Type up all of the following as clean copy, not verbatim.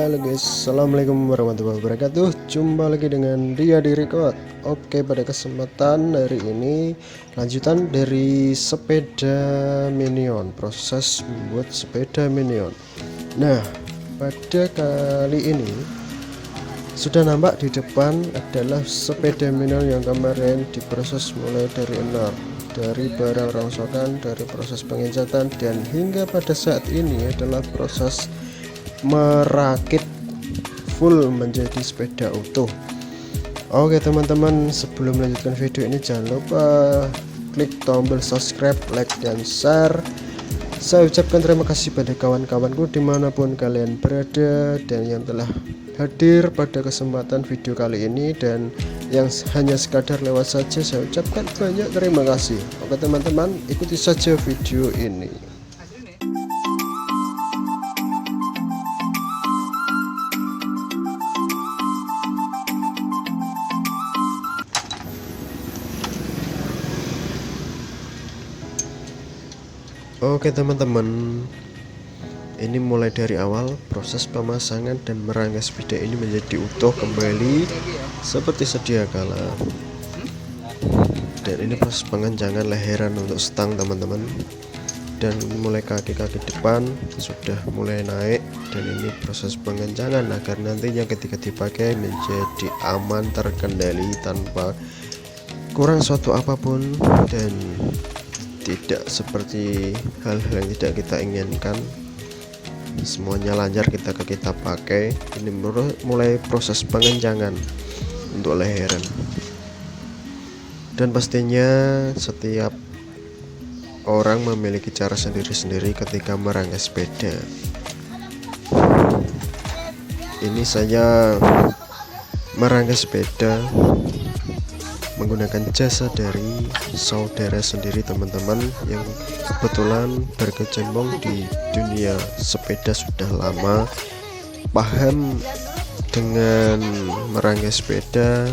Halo guys, assalamualaikum warahmatullahi wabarakatuh. Jumpa lagi dengan Ria di Record. Oke, pada kesempatan hari ini lanjutan dari sepeda minion, proses membuat sepeda minion. Nah, pada kali ini sudah nampak di depan adalah sepeda minion yang kemarin diproses mulai dari nol, dari barang rongsokan, dari proses pengecatan, dan hingga pada saat ini adalah proses merakit full menjadi sepeda utuh. Oke teman-teman, sebelum melanjutkan video ini jangan lupa klik tombol subscribe, like, dan share. Saya ucapkan terima kasih pada kawan-kawanku dimanapun kalian berada dan yang telah hadir pada kesempatan video kali ini, dan yang hanya sekadar lewat saja saya ucapkan banyak terima kasih. Oke teman-teman, ikuti saja video ini. Oke teman-teman, ini mulai dari awal proses pemasangan dan merangkai sepeda ini menjadi utuh kembali seperti sedia kala. Dan ini proses pengencangan leheran untuk stang teman-teman, dan mulai kaki-kaki depan sudah mulai naik, dan ini proses pengencangan agar nantinya ketika dipakai menjadi aman, terkendali tanpa kurang suatu apapun dan tidak seperti hal-hal yang tidak kita inginkan. Semuanya lancar kita pakai. Ini mulai proses pengencangan untuk leheran, dan pastinya setiap orang memiliki cara sendiri-sendiri ketika merangkai sepeda. Ini saya merangkai sepeda menggunakan jasa dari saudara sendiri teman-teman, yang kebetulan berkecimpung di dunia sepeda sudah lama, paham dengan merangkai sepeda,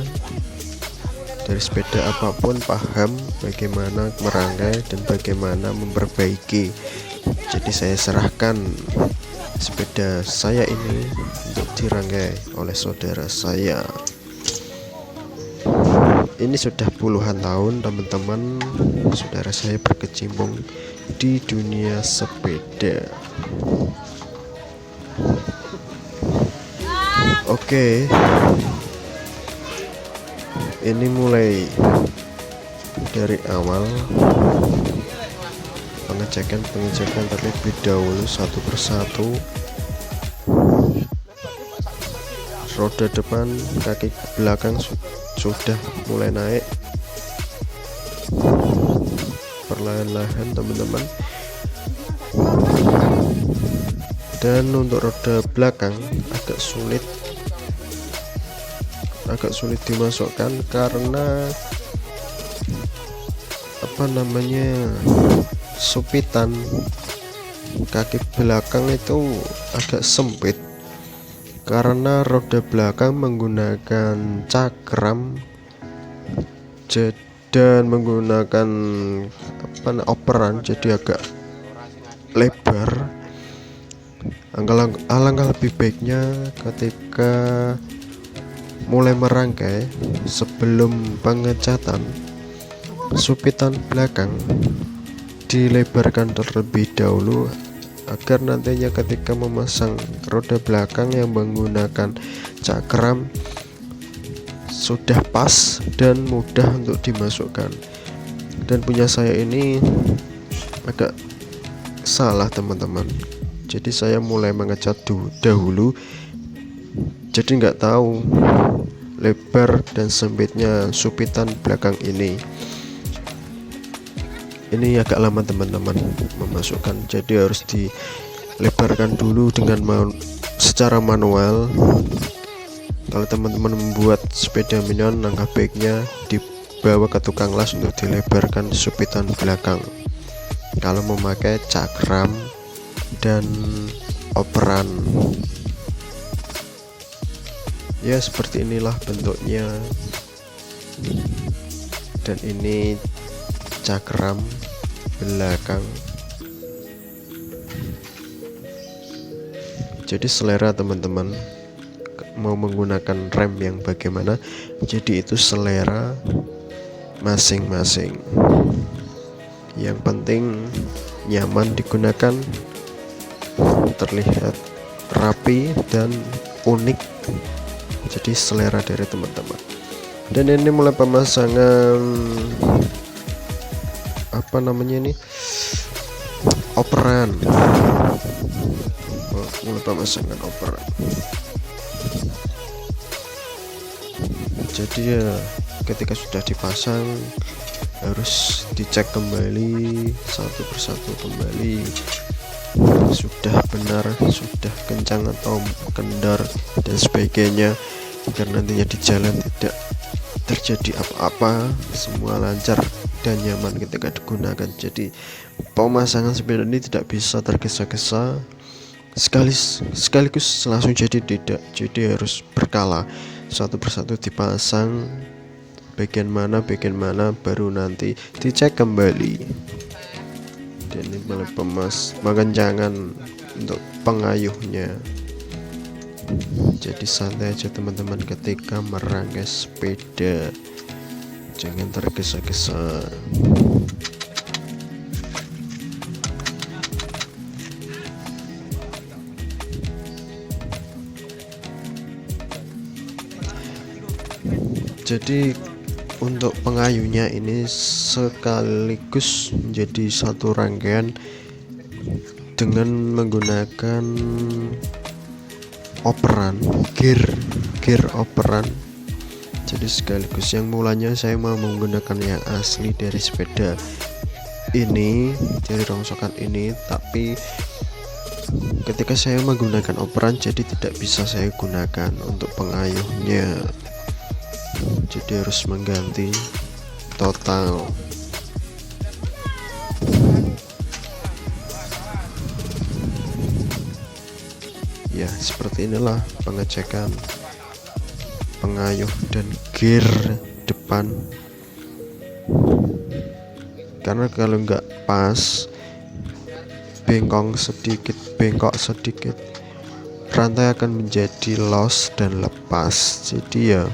dari sepeda apapun paham bagaimana merangkai dan bagaimana memperbaiki. Jadi saya serahkan sepeda saya ini untuk dirangkai oleh saudara saya. Ini sudah puluhan tahun teman-teman, saudara saya berkecimpung di dunia sepeda. Oke, ini mulai dari awal pengecekan terlebih dahulu satu persatu. Roda depan, kaki belakang sudah mulai naik perlahan-lahan teman-teman, dan untuk roda belakang agak sulit dimasukkan karena supitan kaki belakang itu agak sempit karena roda belakang menggunakan cakram dan menggunakan operan, jadi agak lebar. Alangkah lebih baiknya ketika mulai merangkai sebelum pengecatan, supitan belakang dilebarkan terlebih dahulu agar nantinya ketika memasang roda belakang yang menggunakan cakram sudah pas dan mudah untuk dimasukkan. Dan punya saya ini agak salah teman-teman, jadi saya mulai mengecat dahulu, jadi nggak tahu lebar dan sempitnya supitan belakang ini agak lama teman-teman memasukkan, jadi harus dilebarkan dulu dengan secara manual. Kalau teman-teman membuat sepeda minion, langkah baiknya dibawa ke tukang las untuk dilebarkan supitan belakang kalau memakai cakram dan operan. Ya seperti inilah bentuknya, dan ini cakram belakang. Jadi selera teman-teman mau menggunakan rem yang bagaimana, jadi itu selera masing-masing. Yang penting nyaman digunakan, terlihat rapi dan unik, jadi selera dari teman-teman. Dan ini mulai pemasangan operan, mulai pemasangan operan. Jadi ya ketika sudah dipasang harus dicek kembali satu persatu kembali, sudah benar, sudah kencang atau kendor dan sebagainya, agar nantinya di jalan tidak terjadi apa-apa, semua lancar dan nyaman ketika digunakan. Jadi pemasangan sepeda ini tidak bisa tergesa-gesa sekaligus langsung tidak, jadi harus berkala, satu persatu dipasang, bagian mana baru nanti dicek kembali. Dan ini mulai pengencangan untuk pengayuhnya. Jadi santai aja teman-teman ketika merangkai sepeda, jangan tergesa-gesa. Jadi untuk pengayunya ini sekaligus menjadi satu rangkaian dengan menggunakan operan gear operan. Jadi sekaligus yang mulanya saya mau menggunakan yang asli dari sepeda ini, dari rongsokan ini, tapi ketika saya menggunakan operan jadi tidak bisa saya gunakan untuk pengayuhnya, jadi harus mengganti total. Ya seperti inilah pengecekan pengayuh dan gear depan, karena kalau nggak pas, bengkok sedikit rantai akan menjadi los dan lepas. Jadi ya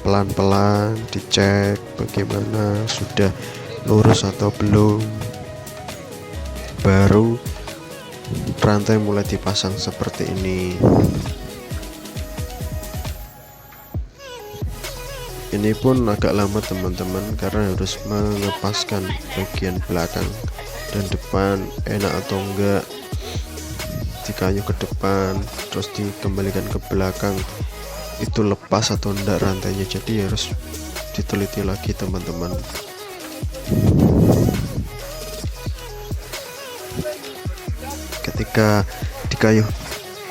pelan-pelan dicek bagaimana sudah lurus atau belum, baru rantai mulai dipasang seperti ini. Ini pun agak lama teman-teman, karena harus melepaskan bagian belakang dan depan. Enak atau enggak dikayuh ke depan terus dikembalikan ke belakang, itu lepas atau enggak rantainya, jadi harus diteliti lagi teman-teman. Ketika dikayuh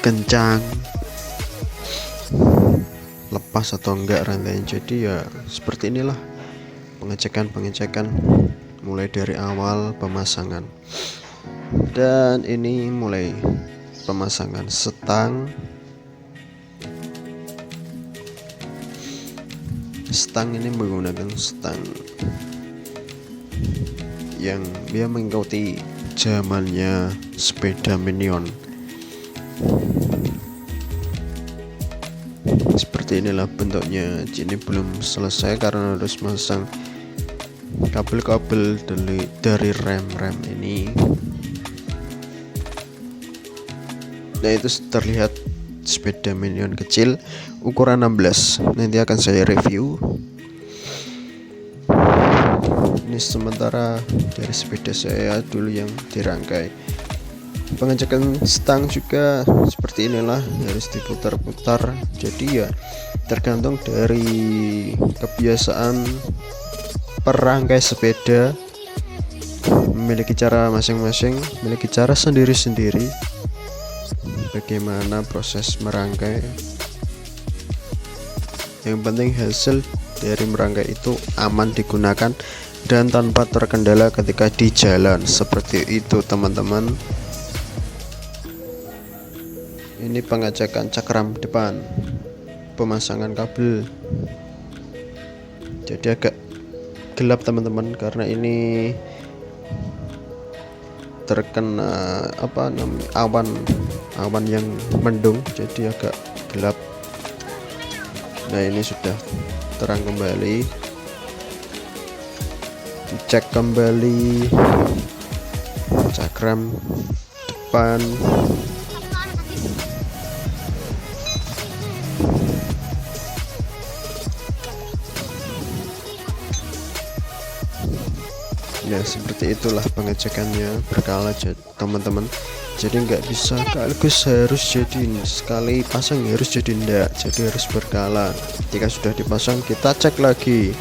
kencang, lepas atau enggak rantainya, jadi ya seperti inilah pengecekan mulai dari awal pemasangan. Dan ini mulai pemasangan stang ini menggunakan stang yang dia mengikuti zamannya sepeda minion. Seperti inilah bentuknya. Ini belum selesai karena harus masang kabel-kabel dari rem ini. Nah itu terlihat sepeda minion kecil ukuran 16, nanti akan saya review. Ini sementara dari sepeda saya dulu yang dirangkai. Pengecekan stang juga seperti inilah, harus diputar-putar. Jadi ya tergantung dari kebiasaan perangkai sepeda, memiliki cara masing-masing, memiliki cara sendiri-sendiri bagaimana proses merangkai. Yang penting hasil dari merangkai itu aman digunakan dan tanpa terkendala ketika di jalan. Seperti itu teman-teman. Ini pengecekan cakram depan, pemasangan kabel. Jadi agak gelap teman-teman, karena ini terkena awan yang mendung, jadi agak gelap. Nah, ini sudah terang kembali. Dicek kembali cakram depan. Ya, seperti itulah pengecekannya berkala teman-teman. Jadi nggak bisa sekaligus harus jadi sekali pasang, harus jadi enggak, jadi harus berkala. Ketika sudah dipasang, kita cek lagi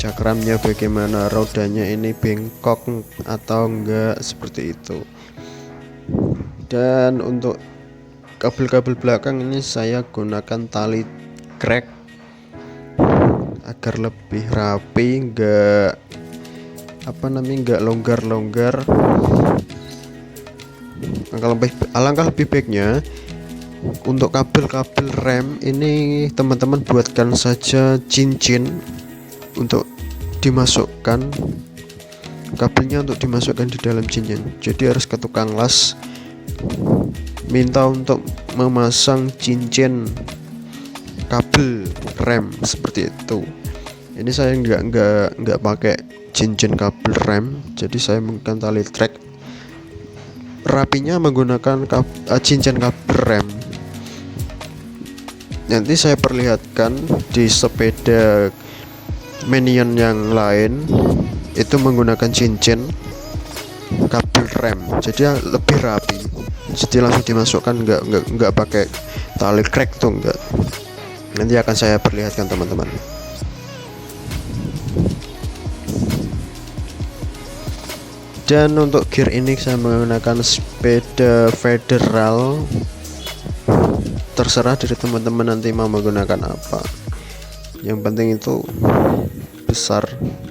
cakramnya bagaimana, rodanya ini bengkok atau enggak, seperti itu. Dan untuk kabel-kabel belakang ini saya gunakan tali crack agar lebih rapi, enggak longgar-longgar. Alangkah lebih baiknya untuk kabel-kabel rem ini teman-teman buatkan saja cincin untuk dimasukkan, kabelnya untuk dimasukkan di dalam cincin. Jadi harus ke tukang las, minta untuk memasang cincin kabel rem, seperti itu. Ini saya nggak pakai cincin kabel rem, jadi saya menggunakan tali track. Rapinya menggunakan cincin kabel rem. Nanti saya perlihatkan di sepeda Minion yang lain itu menggunakan cincin kabel rem, jadi lebih rapi. Jadi langsung dimasukkan, nggak pakai tali crack tuh, enggak. Nanti akan saya perlihatkan teman-teman. Dan untuk gear ini saya menggunakan sepeda federal, terserah dari teman-teman nanti mau menggunakan apa. Yang penting itu besar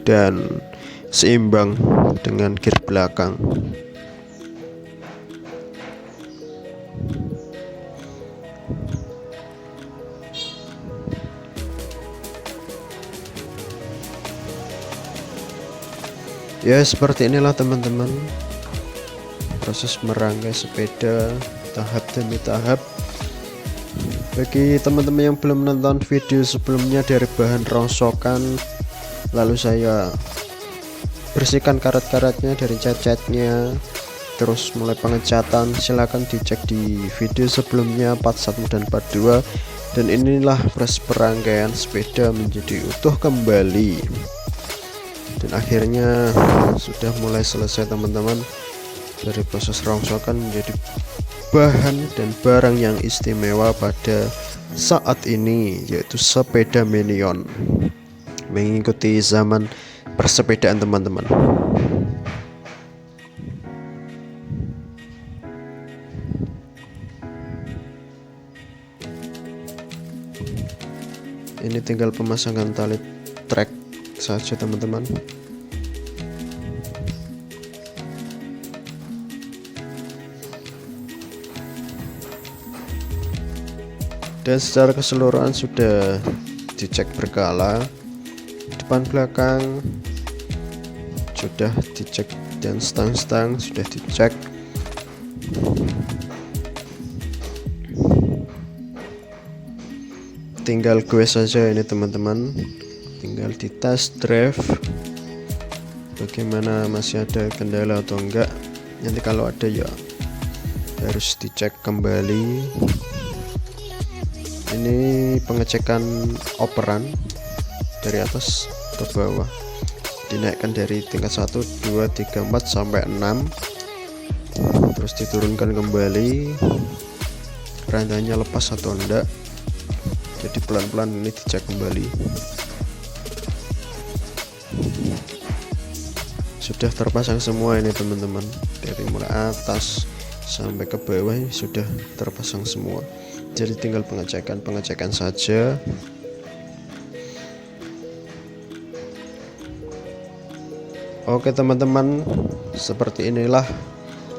dan seimbang dengan gear belakang. Ya, seperti inilah teman-teman proses merangkai sepeda tahap demi tahap. Bagi teman-teman yang belum menonton video sebelumnya dari bahan rongsokan, lalu saya bersihkan karat-karatnya dari cat-catnya, terus mulai pengecatan, silahkan dicek di video sebelumnya part 1 dan part 2. Dan inilah proses perangkaian sepeda menjadi utuh kembali. Dan akhirnya sudah mulai selesai teman-teman, dari proses rongsokan menjadi bahan dan barang yang istimewa pada saat ini, yaitu sepeda Minion, mengikuti zaman persepedaan teman-teman. Ini tinggal pemasangan tali trek saja teman-teman. Dan secara keseluruhan sudah dicek berkala, depan belakang sudah dicek, dan stang-stang sudah dicek. Tinggal gue saja ini teman-teman, tinggal di test drive bagaimana, masih ada kendala atau enggak. Nanti kalau ada ya harus dicek kembali. Ini pengecekan operan dari atas ke bawah, dinaikkan dari tingkat 1, 2, 3, 4 sampai 6, terus diturunkan kembali, rantainya lepas atau enggak. Jadi pelan-pelan ini dicek kembali. Sudah terpasang semua ini teman-teman, dari mulai atas sampai ke bawah ini sudah terpasang semua. Jadi tinggal pengecekan saja. Oke teman-teman, seperti inilah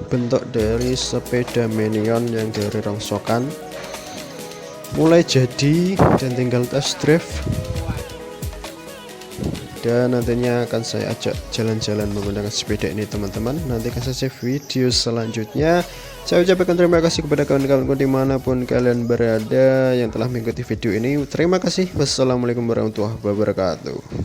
bentuk dari sepeda Minion yang dari rongsokan, mulai jadi dan tinggal test drive. dan nantinya akan saya ajak jalan-jalan menggunakan sepeda ini teman-teman. Nantikan saja video selanjutnya. Saya ucapkan terima kasih kepada kawan-kawanku dimanapun kalian berada yang telah mengikuti video ini. Terima kasih. Wassalamualaikum warahmatullahi wabarakatuh.